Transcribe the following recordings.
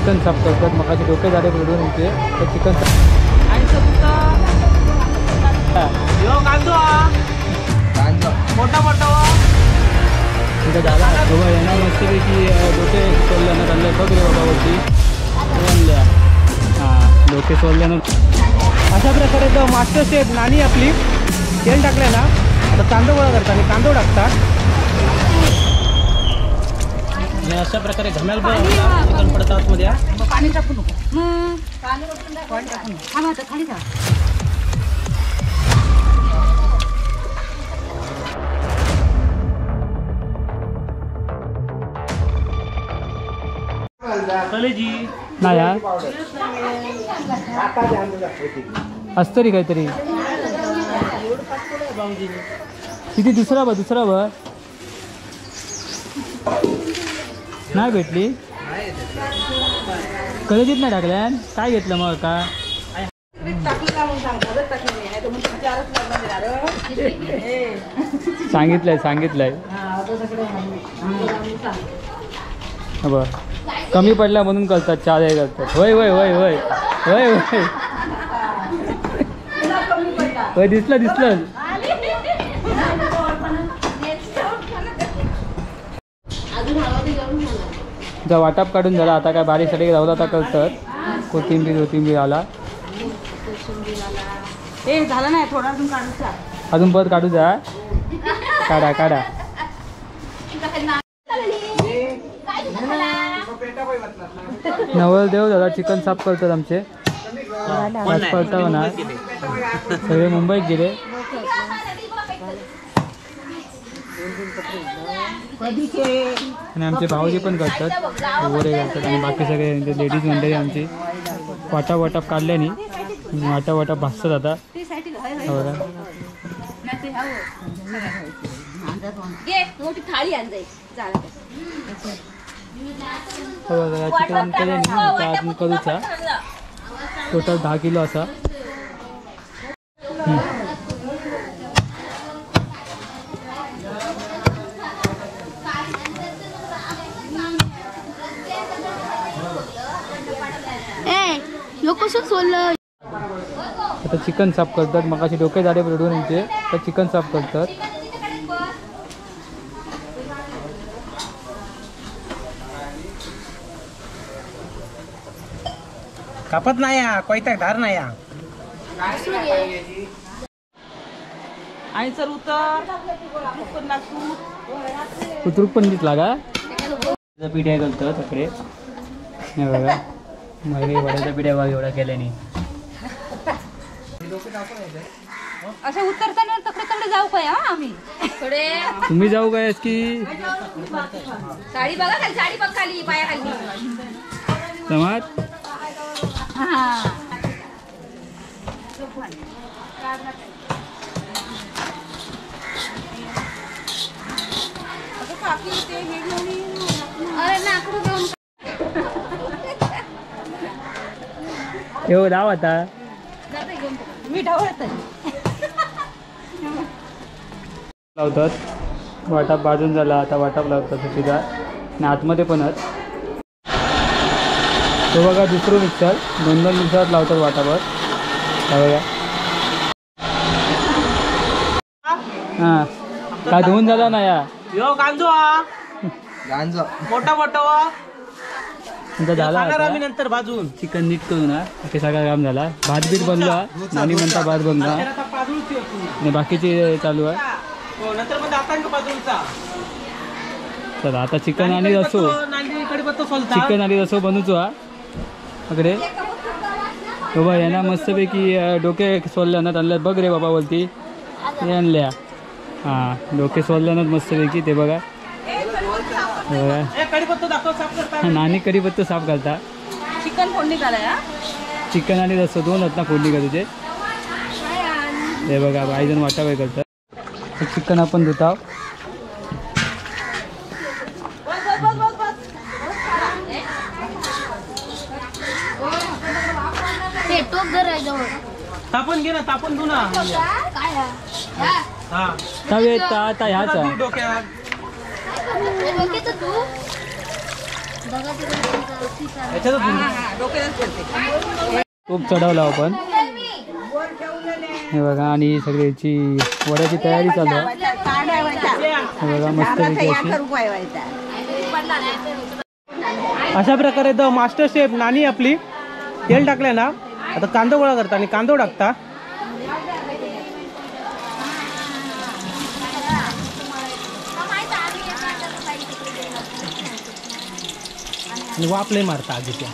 Chicken साफ करतात. मग असे डोके झाले पडून इथे तर चिकन मोठा मोठा तिथं झाला बाबा यांना मस्तपैकी डोके सोडल्यानं चाललं बघ रे बाबा वरती आणल्या. हां डोके सोडल्यानं अशा प्रकारे तर मास्टर शेफ नानी आपली तेल टाकले ना आता कांदा गोळा करतात आणि कांदा टाकतात आणि अशा प्रकारे घमेल चिकन पडतात आतमध्ये. पाणी टाकू नको खाली जा. नाही असतं रे काहीतरी किती दुसरा बघ नाही भेटली कलेजीत नाही टाकल्या काय घेतलं मग का सांगितलंय बघ कमी पडला म्हणून करतात चहा द्याय करतात. होय होय होय होय होय होय होय दिसलं जा वाटप काढून झाला. आता काय बारीक सारीक राहून आता करतात. कोथिंबीर आला झालं नाही थोडा अजून परत काढू जा. काढा नवरदेव दादा चिकन साफ करतात आमचे. आज पळता म्हणा सगळे मुंबईत गेले. आणि आमचे भाऊजी पण करतात वगैरे करतात आणि बाकी सगळे लेडीज मंडळी आमची वाटप काढल्यानी वाटप भासतात आता बघा. चिकन केल्याने अजून करूचा टोटल 10 किलो असा. आता चिकन साफ करतात. मग असे डोके झाडे पडून इथे तर चिकन साफ करतात. कापत नाही कोयता धार नाही उतरूक पण दिसला का पिढ्या घालतात इकडे बघा. मग वड्याच्या पिढ्या बघा एवढा केल्याने असं उतरताना तकडे जाऊ काय आम्ही थोडे तुम्ही जाऊ काय की साडी बघा खाली साडी बघ खाली पाया खाली समाज येऊ धाव आता मी ढवळत लावतात. वाटप भाजून झाला आता वाटप लावतात तिथं आणि आतमध्ये पणच तो बघा दुसरं मिक्सर 2-2 मिक्सरात लावतात वाटावर बघा. हां काय धुवून झाला ना या मोठा झाला आम्ही नंतर भाजून चिकन नीट करू ना ते सगळा काम झाला. भात बीत बनला नानी म्हणता भात बनला आणि बाकीचे चालू आहे. चला आता चिकन आणि रसो बनवतो हा इकडे बाबा यांना मस्तपैकी डोके सोलल्यानं आणल्यात बघ रे बाबा बोलती आणल्या. हां डोके सोलल्यानं मस्तपैकी ते बघा नानी कढीपत्ता साफ करता. चिकन फोडणी झाला चिकन आणि रस्सा 2 आहेत ना फोडणी का तुझे हे बघा 5 जण वाटावे करतात. चिकन आपण धुताव तापून घे ना तापून धु ना तवे आता ह्याचा खूप चढवला आपण हे बघा. आणि सगळ्याची वड्याची तयारी चालू आहे हे बघा. मस्त अशा प्रकारे द मास्टर शेफ नानी आपली तेल टाकलंय ना. आता कांदा गोळा करता आणि कांदा टाकता आणि वापले मारता आधीच्या.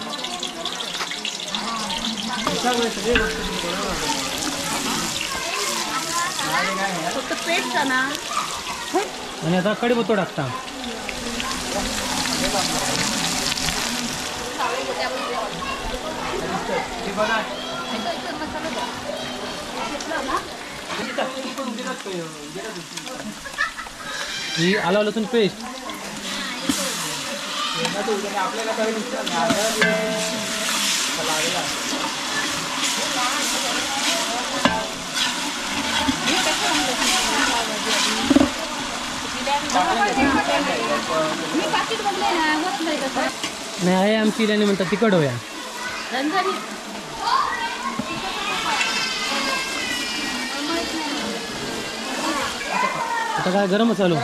आणि आता कढीपत्ता टाकता. ही आला लसूण पेस्ट नाही आहे आमची इल्याने म्हणतात तिखट होया. आता काय गरम मसालो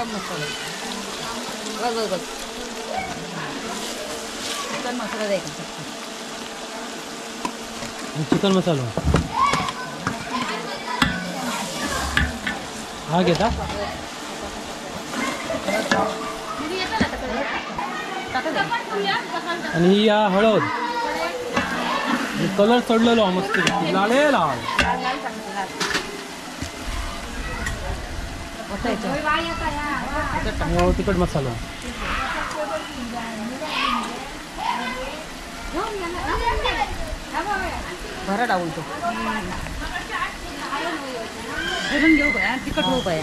चिकन मसालो हा घेता. आणि ही या हळद कलर चढलेलो मस्त लाले लाल. तिखट मसाला भरा डावलतो भरून घेऊ काय तिखट होऊ काय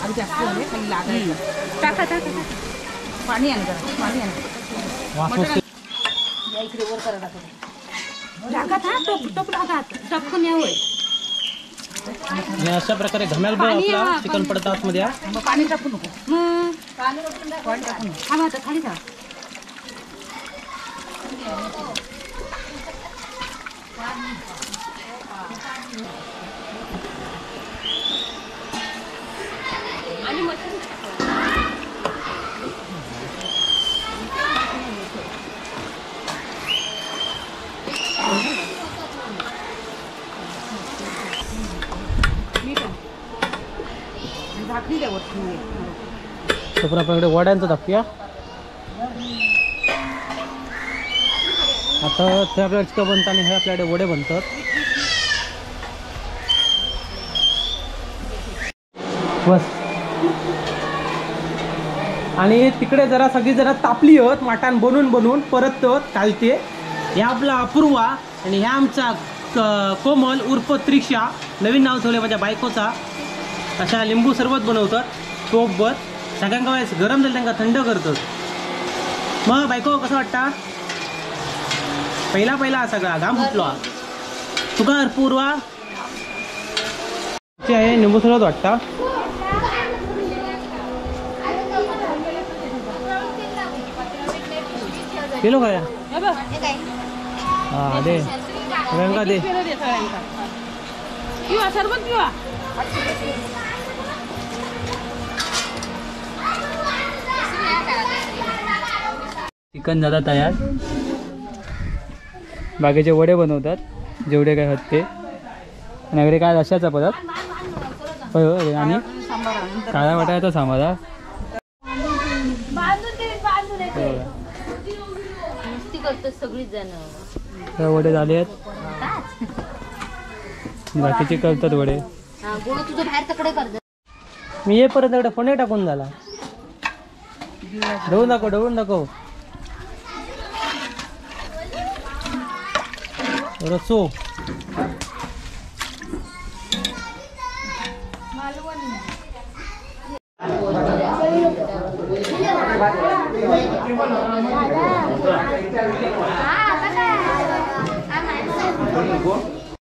अगदी खाली लागायचं. टाका टाका पाणी आण जरा पाणी आण इकडे वर करा टाका टोप टोप टाका टपकन यावं. आणि अशा प्रकारे घमेल आपला चिकन पडतं आतमध्ये. पाणी टाकू नको पाणी टाकू नको हा खाली जा. तर आपल्याकडे वड्यांचं दाखवूया. आता ते आपल्याला चिकन बनतं आणि हे आपल्याकडे वडे बनतात. बस. आणि तिकडे जरा सगळी जरा तापली होत माटान बनवून बनवून परत चालते. हे आपला अपूर्वा आणि ह्या आमचा कोमल उर्फ त्रिक्षा. नवीन नाव ठेवले माझ्या बायकोचा. अशा लिंबू सरबत बनवतात सोबत. सगळ्यांका वेळेस गरम झालं त्यांना थंड करतात. मग बायको कसं वाटतं? पहिला पहिला सगळा घाम फुटलो तुका पूर्वा आहे लिंबू सरबत वाटतं. केलो काय हा दे सगळ्यांका दे. सरबत किंवा चिकन झाला तयार. बाकीचे वडे बनवतात जेवढे काय आहेत ते. आणि वगैरे काय रश्याचा पदार्थ होय होय. आणि काळ्या वाटायचा सांबार वडे झाले आहेत. बाकीचे करतात वडे. मी ये परत इकडे फोन टाकून झाला. ढवून दाखव ढवून दाखव. रसो दादा